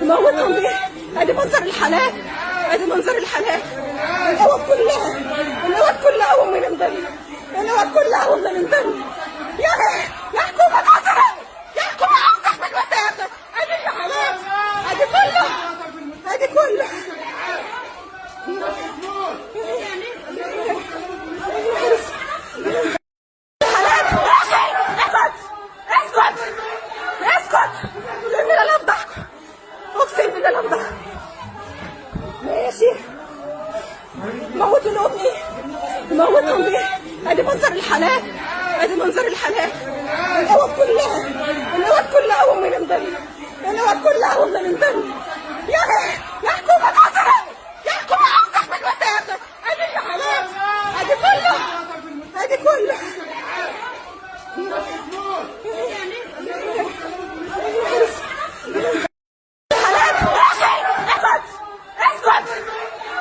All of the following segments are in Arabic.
موتهم بيه. ادي منظر الحالات، ادي منظر الحالات. الأوض كلها، الأوض كلها أم من دم، الأوض كلها أم من دم. يا حكومة مصر، يا حكومة أوضح من المسافة. ادي الحالات، ادي كله، ادي كله. اسكت لان انا افضحك، اقسم بالله لا افضحك. ماشي موتوا لامي، موتهم بيه. ادي منظر الحالات، ادي منظر الحالات. الاوض كلها، الاوض كلها ام من دم، الاوض كلها ام من دم. يا حكومه مصر، يا حكومه اوضح من المسافه. ادي الحالات، ادي كله، ادي كله.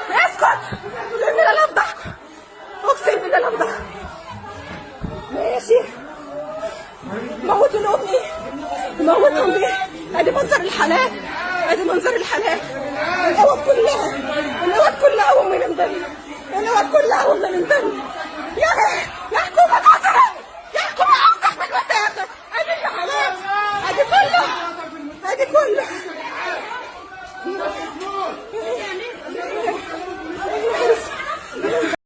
اسكت لان انا افضحك، اقسم بالله لا افضحك. ماشي موتوا لامي، موتهم بيه. ادي منظر الحالات، ادي منظر الحالات. الاوض كلها، الاوض كلها ام من دم، الاوض كلها ام من دم.